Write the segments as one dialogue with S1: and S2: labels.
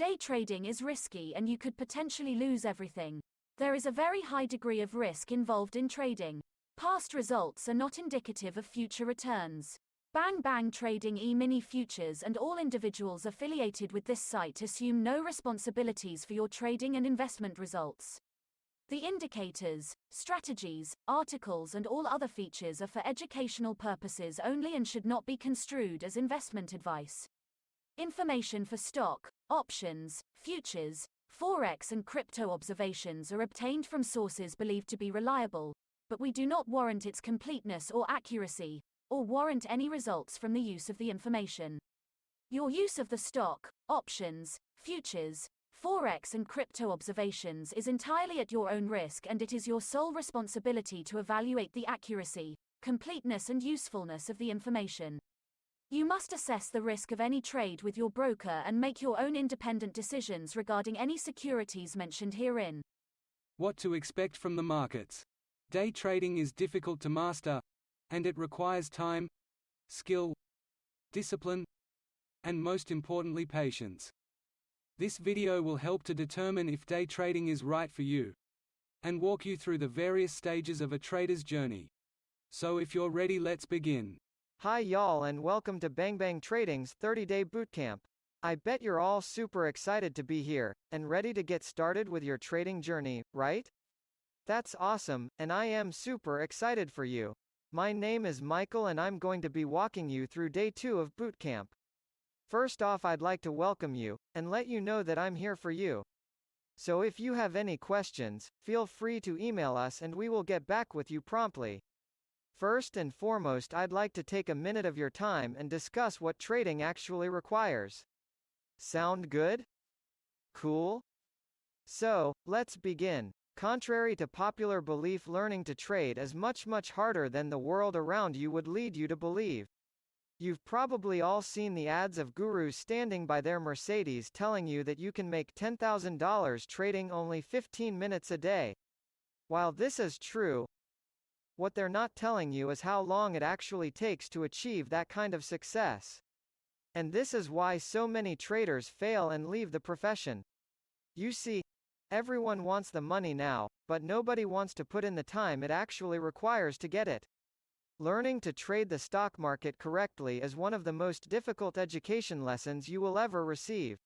S1: Day trading is risky and you could potentially lose everything. There is a very high degree of risk involved in trading. Past results are not indicative of future returns. Bang Bang Trading E-mini futures and all individuals affiliated with this site assume no responsibilities for your trading and investment results. The indicators, strategies, articles and all other features are for educational purposes only and should not be construed as investment advice. Information for stock, options, futures, forex and crypto observations are obtained from sources believed to be reliable, but we do not warrant its completeness or accuracy, or warrant any results from the use of the information. Your use of the stock, options, futures, forex and crypto observations is entirely at your own risk and it is your sole responsibility to evaluate the accuracy, completeness and usefulness of the information. You must assess the risk of any trade with your broker and make your own independent decisions regarding any securities mentioned herein.
S2: What to expect from the markets. Day trading is difficult to master, and it requires time, skill, discipline, and most importantly patience. This video will help to determine if day trading is right for you, and walk you through the various stages of a trader's journey. So if you're ready, let's begin.
S3: Hi y'all and welcome to Bang Bang Trading's 30-day bootcamp. I bet you're all super excited to be here, and ready to get started with your trading journey, right? That's awesome, and I am super excited for you. My name is Michael and I'm going to be walking you through day 2 of bootcamp. First off, I'd like to welcome you, and let you know that I'm here for you. So if you have any questions, feel free to email us and we will get back with you promptly. First and foremost, I'd like to take a minute of your time and discuss what trading actually requires. Sound good? Cool? So, let's begin. Contrary to popular belief, learning to trade is much harder than the world around you would lead you to believe. You've probably all seen the ads of gurus standing by their Mercedes telling you that you can make $10,000 trading only 15 minutes a day. While this is true, what they're not telling you is how long it actually takes to achieve that kind of success. And this is why so many traders fail and leave the profession. You see, everyone wants the money now, but nobody wants to put in the time it actually requires to get it. Learning to trade the stock market correctly is one of the most difficult education lessons you will ever receive.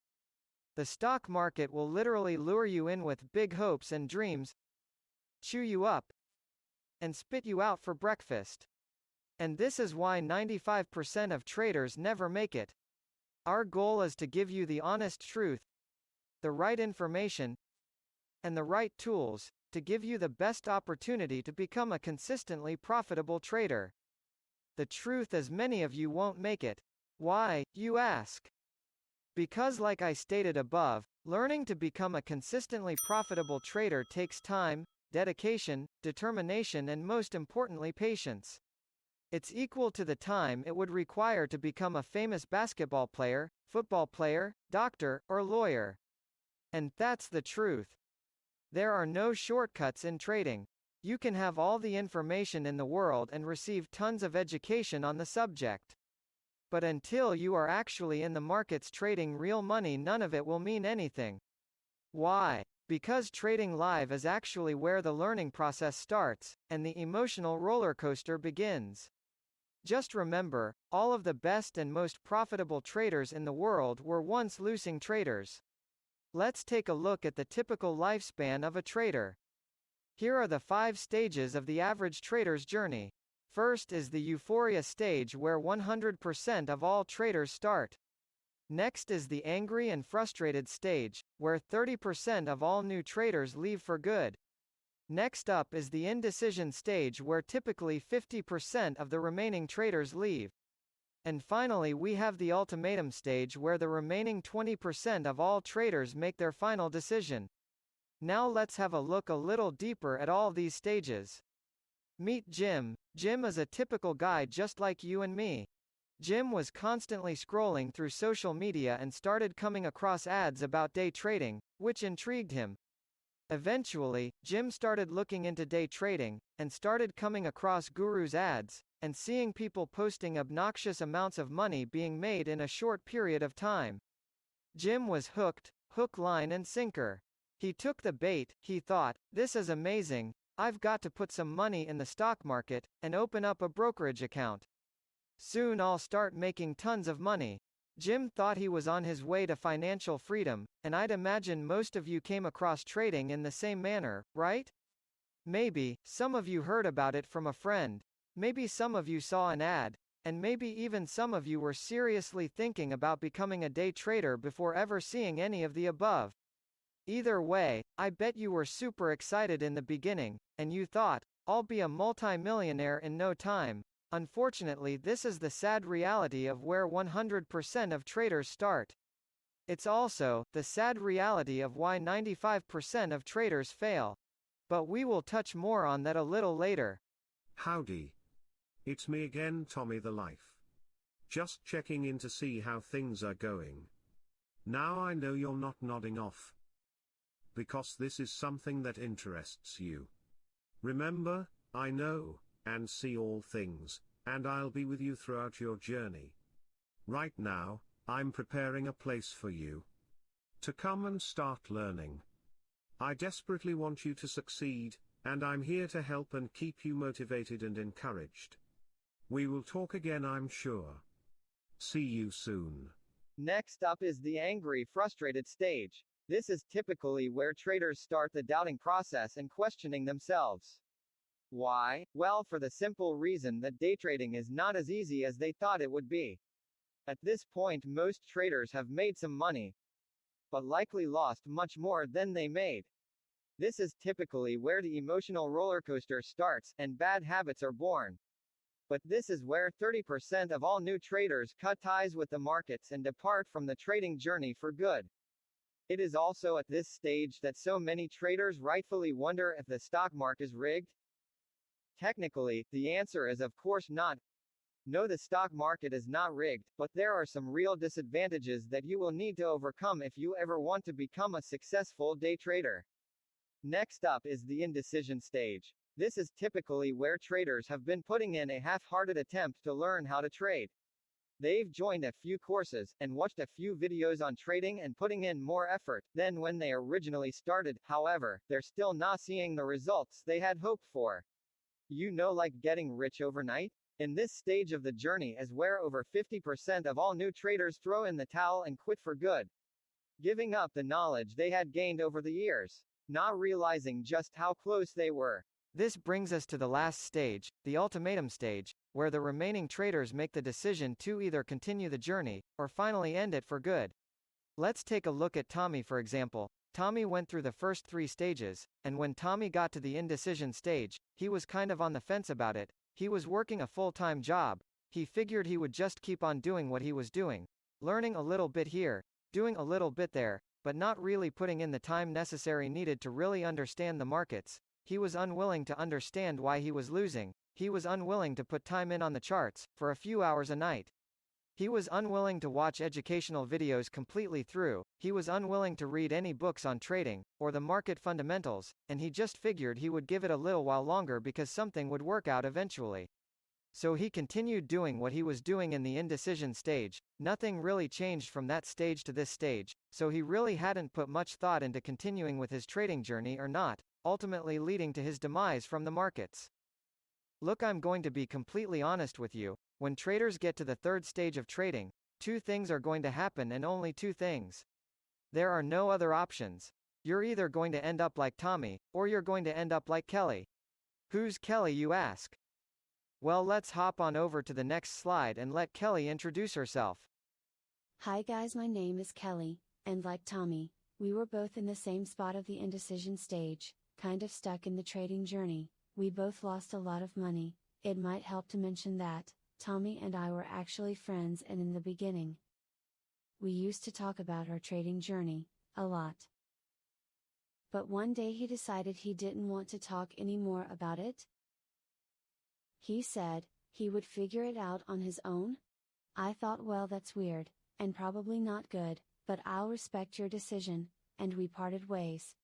S3: The stock market will literally lure you in with big hopes and dreams, chew you up, and spit you out for breakfast. And this is why 95% of traders never make it. Our goal is to give you the honest truth, the right information, and the right tools, to give you the best opportunity to become a consistently profitable trader. The truth is, many of you won't make it. Why, you ask? Because like I stated above, learning to become a consistently profitable trader takes time, dedication, determination and most importantly patience. It's equal to the time it would require to become a famous basketball player, football player, doctor, or lawyer. And that's the truth. There are no shortcuts in trading. You can have all the information in the world and receive tons of education on the subject. But until you are actually in the markets trading real money, none of it will mean anything. Why? Because trading live is actually where the learning process starts, and the emotional roller coaster begins. Just remember, all of the best and most profitable traders in the world were once losing traders. Let's take a look at the typical lifespan of a trader. Here are the 5 stages of the average trader's journey. First is the euphoria stage, where 100% of all traders start. Next is the angry and frustrated stage, where 30% of all new traders leave for good. Next up is the indecision stage, where typically 50% of the remaining traders leave. And finally we have the ultimatum stage, where the remaining 20% of all traders make their final decision. Now let's have a look a little deeper at all these stages. Meet Jim. Jim is a typical guy just like you and me. Jim was constantly scrolling through social media and started coming across ads about day trading, which intrigued him. Eventually, Jim started looking into day trading, and started coming across gurus' ads, and seeing people posting obnoxious amounts of money being made in a short period of time. Jim was hooked. hook, line, and sinker. He took the bait. He thought, this is amazing. I've got to put some money in the stock market and open up a brokerage account. Soon I'll start making tons of money. Jim thought he was on his way to financial freedom, and I'd imagine most of you came across trading in the same manner, right? Maybe some of you heard about it from a friend. Maybe some of you saw an ad, and maybe even some of you were seriously thinking about becoming a day trader before ever seeing any of the above. Either way, I bet you were super excited in the beginning, and you thought, I'll be a multi-millionaire in no time. Unfortunately, this is the sad reality of where 100% of traders start. It's also the sad reality of why 95% of traders fail. But we will touch more on that a little later.
S4: Howdy. It's me again, Tommy the Life. Just checking in to see how things are going. Now I know you're not nodding off, because this is something that interests you. Remember, I know and see all things, and I'll be with you throughout your journey. Right now, I'm preparing a place for you to come and start learning. I desperately want you to succeed, and I'm here to help and keep you motivated and encouraged. We will talk again, I'm sure. See you soon.
S3: Next up is the angry, frustrated stage. This is typically where traders start the doubting process and questioning themselves. Why? Well, for the simple reason that day trading is not as easy as they thought it would be. At this point, most traders have made some money, but likely lost much more than they made. This is typically where the emotional roller coaster starts, and bad habits are born. But this is where 30% of all new traders cut ties with the markets and depart from the trading journey for good. It is also at this stage that so many traders rightfully wonder if the stock market is rigged. Technically, the answer is of course not. No, the stock market is not rigged, but there are some real disadvantages that you will need to overcome if you ever want to become a successful day trader. Next up is the indecision stage. This is typically where traders have been putting in a half-hearted attempt to learn how to trade. They've joined a few courses, and watched a few videos on trading and putting in more effort than when they originally started. However, they're still not seeing the results they had hoped for. You know, like getting rich overnight? In this stage of the journey is where over 50% of all new traders throw in the towel and quit for good, giving up the knowledge they had gained over the years, not realizing just how close they were. This brings us to the last stage, the ultimatum stage, where the remaining traders make the decision to either continue the journey, or finally end it for good. Let's take a look at Tommy for example. Tommy went through the first 3 stages, and when Tommy got to the indecision stage, he was kind of on the fence about it. He was working a full-time job. He figured he would just keep on doing what he was doing, learning a little bit here, doing a little bit there, but not really putting in the time necessary needed to really understand the markets. He was unwilling to understand why he was losing. He was unwilling to put time in on the charts, for a few hours a night. He was unwilling to watch educational videos completely through. He was unwilling to read any books on trading, or the market fundamentals, and he just figured he would give it a little while longer because something would work out eventually. So he continued doing what he was doing in the indecision stage. Nothing really changed from that stage to this stage, so he really hadn't put much thought into continuing with his trading journey or not, ultimately leading to his demise from the markets. Look, I'm going to be completely honest with you. When traders get to the 3rd stage of trading, 2 things are going to happen, and only 2 things. There are no other options. You're either going to end up like Tommy, or you're going to end up like Kelly. Who's Kelly, you ask? Well, let's hop on over to the next slide and let Kelly introduce herself.
S5: Hi guys, my name is Kelly, and like Tommy, we were both in the same spot of the indecision stage, kind of stuck in the trading journey. We both lost a lot of money. It might help to mention that Tommy and I were actually friends, and in the beginning, we used to talk about our trading journey a lot. But one day he decided he didn't want to talk anymore about it. He said he would figure it out on his own. I thought, well, that's weird, and probably not good, but I'll respect your decision, and we parted ways.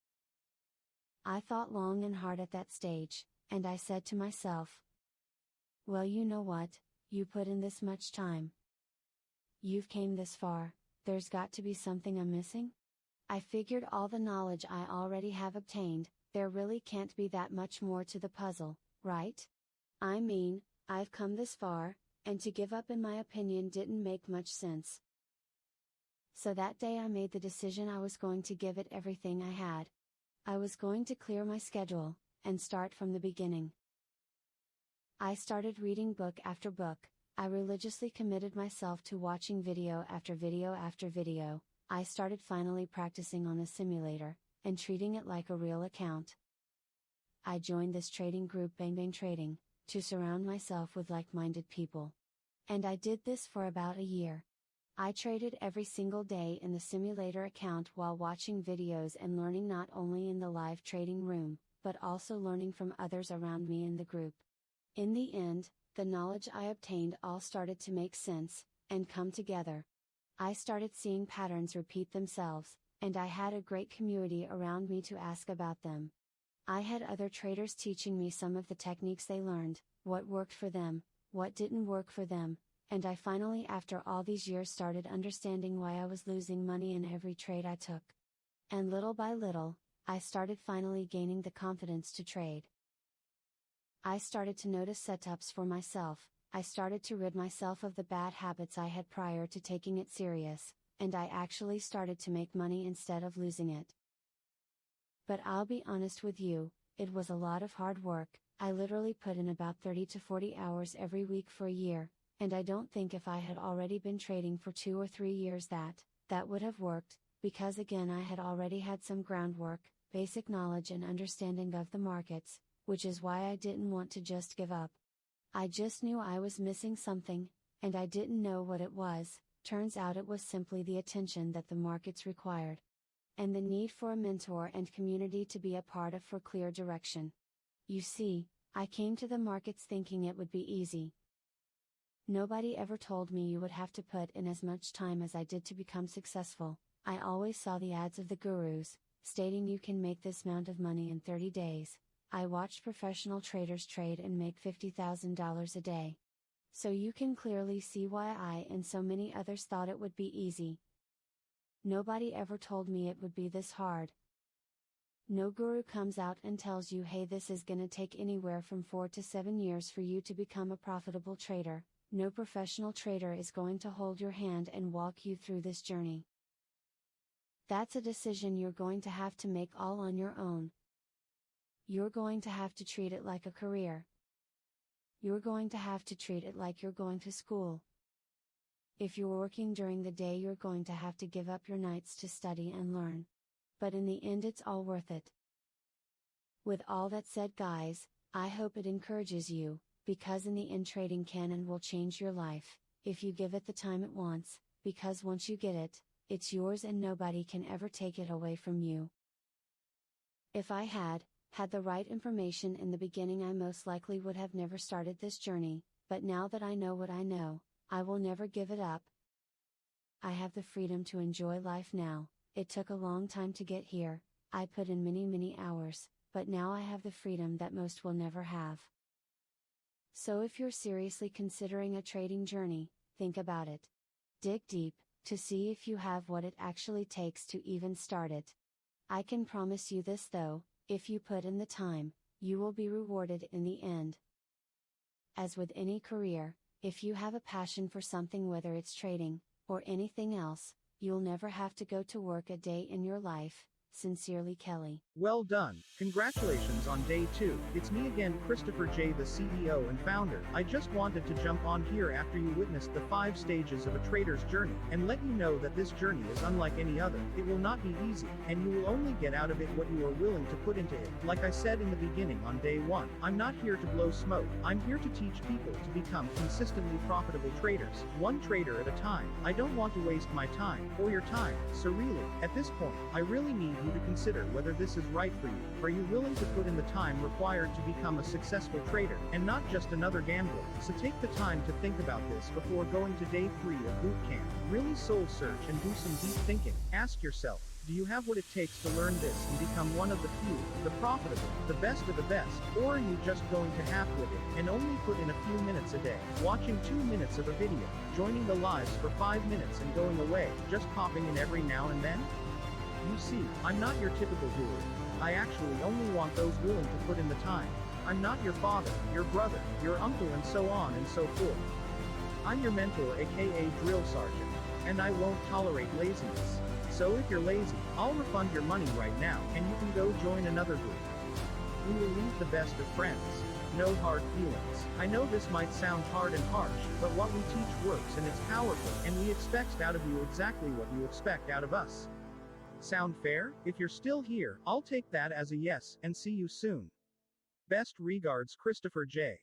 S5: I thought long and hard at that stage, and I said to myself, well, you know what, you put in this much time. You've came this far, there's got to be something I'm missing? I figured all the knowledge I already have obtained, there really can't be that much more to the puzzle, right? I mean, I've come this far, and to give up in my opinion didn't make much sense. So that day I made the decision I was going to give it everything I had. I was going to clear my schedule, and start from the beginning. I started reading book after book, I religiously committed myself to watching video after video after video, I started finally practicing on the simulator, and treating it like a real account. I joined this trading group Bang Bang Trading, to surround myself with like-minded people. And I did this for about a year. I traded every single day in the simulator account while watching videos and learning not only in the live trading room, but also learning from others around me in the group. In the end, the knowledge I obtained all started to make sense, and come together. I started seeing patterns repeat themselves, and I had a great community around me to ask about them. I had other traders teaching me some of the techniques they learned, what worked for them, what didn't work for them, and I finally after all these years started understanding why I was losing money in every trade I took. And little by little, I started finally gaining the confidence to trade. I started to notice setups for myself, I started to rid myself of the bad habits I had prior to taking it serious, and I actually started to make money instead of losing it. But I'll be honest with you, it was a lot of hard work, I literally put in about 30 to 40 hours every week for a year, and I don't think if I had already been trading for 2 or 3 years that would have worked, because again I had already had some groundwork, basic knowledge and understanding of the markets, which is why I didn't want to just give up. I just knew I was missing something, and I didn't know what it was, turns out it was simply the attention that the markets required. And the need for a mentor and community to be a part of for clear direction. You see, I came to the markets thinking it would be easy. Nobody ever told me you would have to put in as much time as I did to become successful. I always saw the ads of the gurus, stating you can make this amount of money in 30 days. I watched professional traders trade and make $50,000 a day. So you can clearly see why I and so many others thought it would be easy. Nobody ever told me it would be this hard. No guru comes out and tells you, hey, this is gonna take anywhere from 4 to 7 years for you to become a profitable trader. No professional trader is going to hold your hand and walk you through this journey. That's a decision you're going to have to make all on your own. You're going to have to treat it like a career. You're going to have to treat it like you're going to school. If you're working during the day, you're going to have to give up your nights to study and learn. But in the end, it's all worth it. With all that said, guys, I hope it encourages you, because in the end, trading can and will change your life, if you give it the time it wants, because once you get it, it's yours and nobody can ever take it away from you. If I had the right information in the beginning, I most likely would have never started this journey, but now that I know what I know, I will never give it up. I have the freedom to enjoy life now. It took a long time to get here, I put in many hours, but now I have the freedom that most will never have. So if you're seriously considering a trading journey, think about it. Dig deep, to see if you have what it actually takes to even start it. I can promise you this though, if you put in the time, you will be rewarded in the end. As with any career, if you have a passion for something, whether it's trading, or anything else, you'll never have to go to work a day in your life. Sincerely, Kelly.
S6: Well done. Congratulations on day 2. It's me again, Christopher J., the CEO and founder. I just wanted to jump on here after you witnessed the 5 stages of a trader's journey, and let you know that this journey is unlike any other. It will not be easy, and you will only get out of it what you are willing to put into it. Like I said in the beginning on day 1, I'm not here to blow smoke. I'm here to teach people to become consistently profitable traders, one trader at a time. I don't want to waste my time, or your time, so really, at this point, I really need you to consider whether this is right for you. Are you willing to put in the time required to become a successful trader, and not just another gambler? So take the time to think about this before going to day 3 of Bootcamp. Really soul search and do some deep thinking. Ask yourself, do you have what it takes to learn this and become one of the few, the profitable, the best of the best? Or are you just going to half with it, and only put in a few minutes a day, watching 2 minutes of a video, joining the lives for 5 minutes and going away, just popping in every now and then? You see, I'm not your typical guru. I actually only want those willing to put in the time. I'm not your father, your brother, your uncle and so on and so forth. I'm your mentor aka drill sergeant. And I won't tolerate laziness. So if you're lazy, I'll refund your money right now and you can go join another group. We will leave the best of friends. No hard feelings. I know this might sound hard and harsh, but what we teach works and it's powerful, and we expect out of you exactly what you expect out of us. Sound fair? If you're still here, I'll take that as a yes, and see you soon. Best regards, Christopher J.